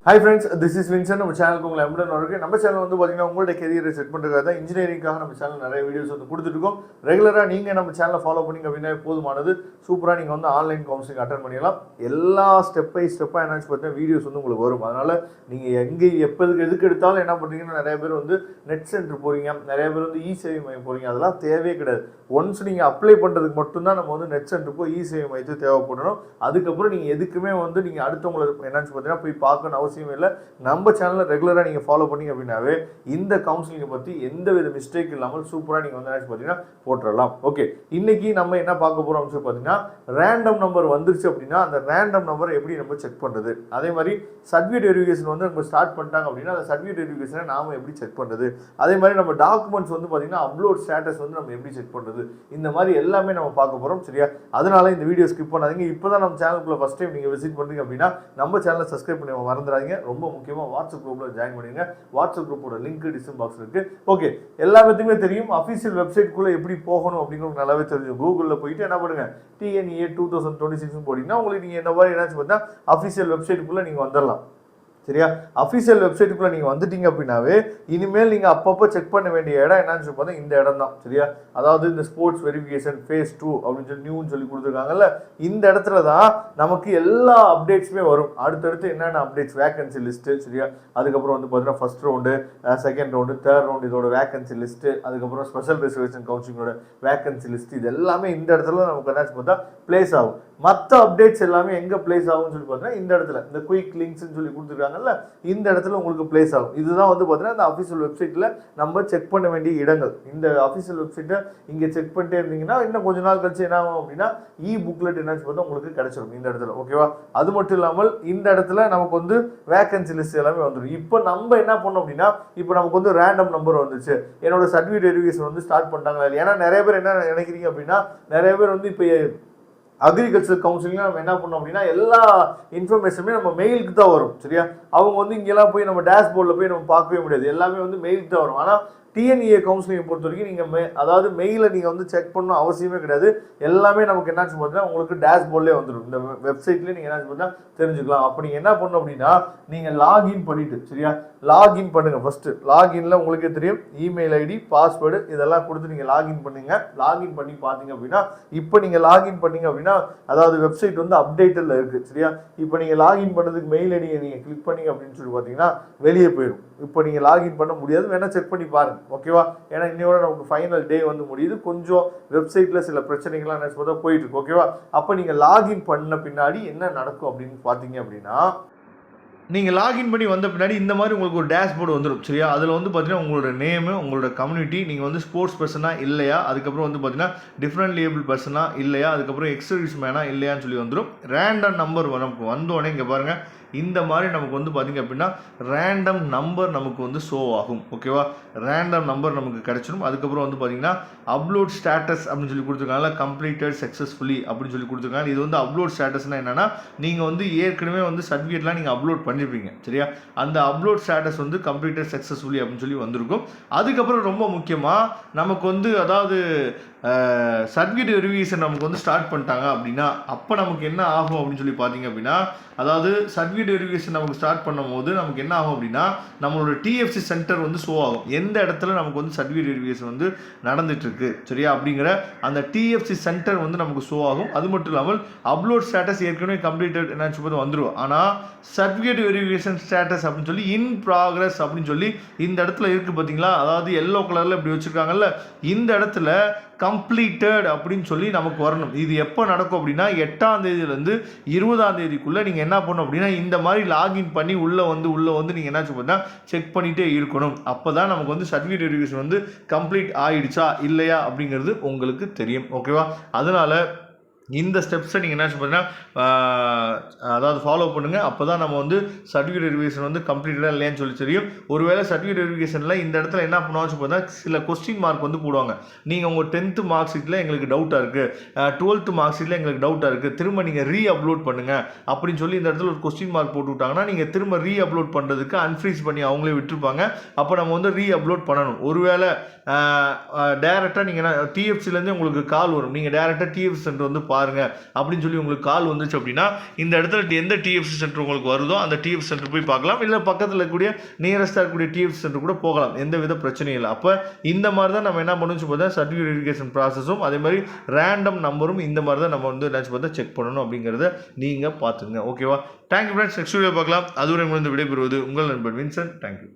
Hi friends, this is Vincent. நம்ம சேனலுக்கு உங்களை அன்புடன் வரவேற்கிறேன். நம்ம சேனல் வந்து பாத்தீங்கன்னா உங்களோட கெரியரை செட் பண்றதுக்காக தான் இன்ஜினியரிங்காக நம்ம சேனல் நிறைய வீடியோஸ் வந்து கொடுத்துட்டு இருக்கோம். ரெகுலரா நீங்க நம்ம சேனலை ஃபாலோ பண்ணீங்க அப்படின்னா போதுமானது. சூப்பரா நீங்க வந்து ஆன்லைன் கவுன்சிலிங் அட்டெண்ட் பண்ணிடலாம். எல்லா ஸ்டெப் பை ஸ்டெப்பா என்னன்னு பார்த்தீங்கன்னா வீடியோஸ் வந்து உங்களுக்கு வரும். அதனால நீங்க எதுக்கு எடுத்தாலும் என்ன பண்றீங்கன்னா நிறைய பேர் வந்து நெட் சென்டர் போறீங்க, நிறைய பேர் வந்து இ சேவை மையம் போறீங்க. அதெல்லாம் தேவையே கிடையாது. ஒன்ஸ் நீங்க அப்ளை பண்றதுக்கு மட்டும்தான் நம்ம வந்து நெட் சென்டர் போய் இ சேவை மையத்தை தேவைப்படணும். அதுக்கப்புறம் நீங்க எதுக்குமே வந்து நீங்க அடுத்தவங்களுக்கு என்னன்னு பார்த்தீங்கன்னா போய் பார்க்கணும் அவசியம் இல்லை. நம்ம சேனலை ரெகுலராக நீங்கள் ஃபாலோ பண்ணீங்க அப்படின்னாவே இந்த கவுன்சிலிங்கை பற்றி எந்த வித மிஸ்டேக் இல்லாமல் சூப்பராக நீங்கள் வந்து பார்த்தீங்கன்னா போட்டுடலாம். ஓகே, இன்னைக்கு நம்ம என்ன பார்க்க போகிறோம் அப்படின்னு பார்த்தீங்கன்னா ரேண்டம் நம்பர் வந்துருச்சு அப்படின்னா அந்த ரேண்டம் நம்பரை எப்படி நம்ம செக் பண்ணுறது, அதே மாதிரி சர்டிஃபிகேட் வெரிஃபிகேஷன் வந்து நம்ம ஸ்டார்ட் பண்ணிட்டாங்க அப்படின்னா அந்த சர்டிஃபிகேட் வெரிஃபிகேஷனை நாம எப்படி செக் பண்ணுறது, அதே மாதிரி நம்ம டாக்குமெண்ட்ஸ் வந்து பார்த்தீங்கன்னா அப்லோட் ஸ்டேட்டஸ் வந்து நம்ம எப்படி செக் பண்ணுறது, இந்த மாதிரி எல்லாமே நம்ம பார்க்க போகிறோம். சரியா? அதனால இந்த வீடியோ ஸ்கிப் பண்ணாதீங்க. இப்போ தான் நம்ம சேனலுக்குள்ள ஃபர்ஸ்ட் டைம் நீங்கள் விசிட் பண்ணுறீங்க அப்படின்னா நம்ம சேனலை சப்ஸ்கிரைப் பண்ணி மறந்துடாதீங்க. ரொம்ப முக்கியமாக வாட்ஸ்அப் குரூப்பில் ஜாயின் பண்ணுங்க. வாட்ஸ்அப் குரூப்போட லிங்க் டிஸ்கிரிப்ஷன் பாக்ஸ் இருக்கு. ஓகே, எல்லா பத்தியுமே தெரியும். அஃபீஷியல் வெப்சைட்குள்ளே எப்படி போகணும் அப்படிங்கிறது நல்லாவே தெரியும். கூகுளில் போயிட்டு என்ன பண்ணுங்க, TNEA 2026 போட்டிங்கன்னா உங்களுக்கு நீங்கள் இந்த மாதிரி என்னாச்சு பார்த்தா அஃபீஷியல் வெப்சைட்டுக்குள்ளே நீங்கள் வந்துடலாம். சரியா? அஃபீஷியல் வெப்சைட்டுக்குள்ள நீங்க வந்துட்டீங்க அப்படின்னாவே இனிமேல் நீங்க அப்பப்போ செக் பண்ண வேண்டிய இடம் என்னன்னு சொல்லி பார்த்தா இந்த இடம் தான். சரியா? அதாவது இந்த ஸ்போர்ட்ஸ் வெரிஃபிகேஷன் ஃபேஸ் 2 அப்படின்னு சொல்லி நியூன்னு சொல்லி கொடுத்துருக்காங்கல்ல, இந்த இடத்துல தான் நமக்கு எல்லா அப்டேட்ஸுமே வரும். அடுத்தடுத்து என்னென்ன அப்டேட்ஸ், வேகன்சி லிஸ்ட்டு. சரியா? அதுக்கப்புறம் வந்து பார்த்தீங்கன்னா first round, second round, third round இதோட வேகன்சி லிஸ்ட்டு, அதுக்கப்புறம் ஸ்பெஷல் ரிசர்வேஷன் கவுன்சிலிங்கோட வேகன்சி லிஸ்ட், இது எல்லாமே இந்த இடத்துல நமக்கு என்னாச்சு பார்த்தா பிளேஸ் ஆகும். மற்ற அப்டேட்ஸ் எல்லாமே எங்க பிளேஸ் ஆகும்னு சொல்லி பார்த்தீங்கன்னா இந்த இடத்துல இந்த குயிக் லிங்க்ஸ்ன்னு சொல்லி கொடுத்துருக்காங்கல்ல, இந்த இடத்துல உங்களுக்கு பிளேஸ் ஆகும். இதுதான் வந்து பார்த்தீங்கன்னா இந்த அஃபீஷியல் வெப்சைட்ல நம்ம செக் பண்ண வேண்டிய இடங்கள். இந்த அஃபீஷியல் வெப்சைட்டை இங்கே செக் பண்ணிட்டே இருந்தீங்கன்னா இன்னும் கொஞ்ச நாள் கழிச்சு என்ன ஆகும் அப்படின்னா புக்லெட் என்னன்னு பார்த்தா உங்களுக்கு கிடைச்சிடும் இந்த இடத்துல. ஓகேவா? அது மட்டும் இல்லாமல் இந்த இடத்துல நமக்கு வந்து வேகன்சி லிஸ்ட் எல்லாமே வந்துடும். இப்போ நம்ம என்ன பண்ணோம் அப்படின்னா இப்போ நமக்கு வந்து ரேண்டம் நம்பர் வந்துச்சு, என்னோட சர்டிஃபிகேட் வெரிஃபிகேஷன் வந்து ஸ்டார்ட் பண்ணிட்டாங்களா? ஏன்னா நிறைய பேர் என்ன நினைக்கிறீங்க அப்படின்னா நிறைய பேர் வந்து இப்போ அக்ரிகல்ச்சர் கவுன்சிலிங் நம்ம என்ன பண்ணோம் அப்படின்னா எல்லா இன்ஃபர்மேஷனுமே நம்ம மெயிலுக்கு தான் வரும். சரியா? அவங்க வந்து இங்கெல்லாம் போய் நம்ம டேஷ்போர்டில் போய் நம்ம பார்க்கவே முடியாது. எல்லாமே வந்து மெயிலுக்கு தான் வரும். ஆனால் TNEA கவுன்சிலிங் பொறுத்த வரைக்கும் நீங்கள் அதாவது மெயிலை நீங்கள் வந்து செக் பண்ணணும் அவசியமே கிடையாது. எல்லாமே நமக்கு என்னாச்சு பார்த்தீங்கன்னா உங்களுக்கு டேஷ்போர்ட்லேயே வந்துடும். இந்த வெப்சைட்லேயே நீங்கள் என்னாச்சு பார்த்தா தெரிஞ்சுக்கலாம். அப்போ நீங்கள் என்ன பண்ணணும் அப்படின்னா நீங்கள் லாகின் பண்ணிட்டு, சரியா, லாகின் பண்ணுங்க. ஃபர்ஸ்ட் லாகின்ல உங்களுக்கே தெரியும் இமெயில் ஐடி, பாஸ்வேர்டு இதெல்லாம் கொடுத்து நீங்கள் லாகின் பண்ணுங்க. லாகின் பண்ணி பார்த்தீங்க அப்படின்னா இப்போ நீங்கள் லாகின் பண்ணீங்க அப்படின்னா அதாவது வெப்சைட் வந்து அப்டேட்டில் இருக்குது. சரியா? இப்போ நீங்கள் லாகின் பண்ணதுக்கு மெயில் ஐடியை நீங்கள் கிளிக் பண்ணீங்க அப்படின்னு சொல்லி பார்த்தீங்கன்னா வெளியே போயிடும். இப்போ நீங்கள் லாகின் பண்ண முடியாது, வேணால் செக் பண்ணி பாருங்க. ஓகேவா? ஏன்னா இன்னையோட நமக்கு ஃபைனல் டே வந்து முடியுது. கொஞ்சம் வெப்சைட்டில் சில பிரச்சனைகள்லாம் என்ன போயிட்டு இருக்கு. ஓகேவா? அப்போ நீங்கள் லாகின் பண்ண பின்னாடி என்ன நடக்கும் அப்படின்னு பார்த்தீங்க அப்படின்னா நீங்கள் லாகின் பண்ணி வந்த பின்னாடி இந்த மாதிரி உங்களுக்கு ஒரு டேஷ்போர்டு வந்துடும். சரியா? அதில் வந்து பார்த்தீங்கன்னா உங்களோட நேமு, உங்களோட கம்யூனிட்டி, நீங்கள் வந்து ஸ்போர்ட்ஸ் பர்சனா இல்லையா, அதுக்கப்புறம் வந்து பார்த்தீங்கன்னா டிஃப்ரெண்ட் லேபிள் பர்சனா இல்லையா, அதுக்கப்புறம் எக்ஸர்வீஸ் மேனா இல்லையான்னு சொல்லி வந்துடும். ரேண்டம் நம்பர் நமக்கு வந்தோடனே இங்கே பாருங்கள் இந்த மாதிரி நமக்கு வந்து பார்த்திங்க அப்படின்னா ரேண்டம் நம்பர் நமக்கு வந்து ஷோ ஆகும். ஓகேவா? ரேண்டம் நம்பர் நமக்கு கிடைச்சிடும். அதுக்கப்புறம் வந்து பார்த்திங்கன்னா அப்லோட் ஸ்டேட்டஸ் அப்படின்னு சொல்லி கொடுத்துருக்காங்க, கம்ப்ளீட்டட் சக்ஸஸ்ஃபுல்லி அப்படின்னு சொல்லி கொடுத்துருக்காங்க. இது வந்து அப்லோட் ஸ்டேட்டஸ்னால் என்னென்னா நீங்கள் வந்து ஏற்கனவே வந்து சர்டிஃபிகேட்லாம் நீங்கள் அப்லோட் பண்ணியிருப்பீங்க. சரியா? அந்த அப்லோட் ஸ்டேட்டஸ் வந்து கம்ப்ளீட்டட் சக்ஸஸ்ஃபுல்லி அப்படின்னு சொல்லி வந்திருக்கும். அதுக்கப்புறம் ரொம்ப முக்கியமாக நமக்கு வந்து அதாவது சர்டிஃபிகேட் வெரிஃபிகேஷன் நமக்கு வந்து ஸ்டார்ட் பண்ணிட்டாங்க அப்படின்னா அப்போ நமக்கு என்ன ஆகும் அப்படின்னு சொல்லி பார்த்தீங்க அப்படின்னா அதாவது சர்டிஃபிகேட் வெரிஃபிகேஷன் நமக்கு ஸ்டார்ட் பண்ணும் போது நமக்கு என்ன ஆகும் அப்படின்னா நம்மளோட TFC சென்டர் வந்து ஷோ ஆகும். எந்த இடத்துல நமக்கு வந்து சர்டிஃபிகேட் வெரிஃபிகேஷன் வந்து நடந்துட்டு இருக்கு, சரியா, அப்படிங்கிற அந்த TFC சென்டர் வந்து நமக்கு ஷோ ஆகும். அது மட்டும் இல்லாமல் அப்லோட் ஸ்டேட்டஸ் ஏற்கனவே கம்ப்ளீட்டட் என்னன்னு சொல்லி வந்துடும். ஆனால் சர்டிஃபிகேட் வெரிஃபிகேஷன் ஸ்டேட்டஸ் அப்படின்னு சொல்லி இன் ப்ராக்ரஸ் அப்படின்னு சொல்லி இந்த இடத்துல இருக்குது பார்த்தீங்களா, அதாவது எல்லோ கலரில் இப்படி வச்சுருக்காங்கல்ல, இந்த இடத்துல கம்ப்ளீட்டட் அப்படின்னு சொல்லி நமக்கு வரணும். இது எப்போ நடக்கும் அப்படின்னா 8ஆம் தேதியிலேருந்து 20ஆம் தேதிக்குள்ளே நீங்கள் என்ன பண்ணணும் அப்படின்னா இந்த மாதிரி லாகின் பண்ணி உள்ளே வந்து நீங்கள் என்ன பண்ணா செக் பண்ணிகிட்டே இருக்கணும். அப்போ தான் நமக்கு வந்து சர்டிஃபிகேட் வெரிஃபிகேஷன் வந்து கம்ப்ளீட் ஆகிடுச்சா இல்லையா அப்படிங்கிறது உங்களுக்கு தெரியும். ஓகேவா? அதனால் இந்த ஸ்டெப்ஸை நீங்கள் என்ன பண்ணீங்கன்னா அதாவது ஃபாலோ பண்ணுங்கள். அப்போ தான் நம்ம வந்து சர்டிஃபிகேட் வெரிஃபிகேஷன் வந்து கம்ப்ளீட்டடாக இல்லையான்னு சொல்லி தெரியும். ஒருவேளை சர்டிஃபிகேட் வெரிஃபிகேஷனில் இந்த இடத்துல என்ன பண்ணுவான்னு பார்த்தா சில கொஸ்டின் மார்க் வந்து போடுவாங்க. நீங்கள் உங்கள் 10th மார்க் ஷீட்டில் எங்களுக்கு டவுட்டாக இருக்குது, 12th மார்க் ஷீட்டில் எங்களுக்கு டவுட்டாக இருக்குது, திரும்ப நீங்கள் ரீ அப்லோட் பண்ணுங்கள் அப்படின்னு சொல்லி இந்த இடத்துல ஒரு கொஸ்டின் மார்க் போட்டு விட்டாங்கன்னா நீங்கள் திரும்ப ரீ அப்லோட் பண்ணுறதுக்கு அன்ஃப்ரீஸ் பண்ணி அவங்களே விட்டுருப்பாங்க. அப்போ நம்ம வந்து ரீ அப்லோட் பண்ணணும். ஒருவேளை டேரெக்டாக நீங்கள் TFCலேருந்து உங்களுக்கு கால் வரும், நீங்கள் டேரெக்டாக TFC சென்டர் வந்து பாருங்கள் பாருங்கள் அப்படின்னு சொல்லி உங்களுக்கு கால் வந்துச்சு அப்படின்னா இந்த இடத்துல எந்த டிஎஃப்சி சென்டர் உங்களுக்கு வருதோ அந்த டிஎஃப்சி சென்டர் போய் பார்க்கலாம். இல்லை பக்கத்தில் இருக்கக்கூடிய நியரஸ்டாக இருக்கக்கூடிய டிஎஃப்சி சென்டர் கூட போகலாம். எந்த வித பிரச்சனையும் இல்லை. அப்போ இந்த மாதிரி தான் நம்ம என்ன பண்ணுச்சு பார்த்தா சர்டிஃபிகேட் வெரிஃபிகேஷன் ப்ராசஸும் அதே மாதிரி ரேண்டம் நம்பரும் இந்த மாதிரி தான் நம்ம வந்து என்னாச்சு பார்த்தா செக் பண்ணணும் அப்படிங்கிறத நீங்கள் பார்த்துங்க. ஓகேவா? Thank you friends. நெக்ஸ்ட் வீடியோ பார்க்கலாம். அதுவரை உங்களுக்கு விடைபெறுவது உங்கள் நண்பன் வின்சென்ட். தேங்க்யூ.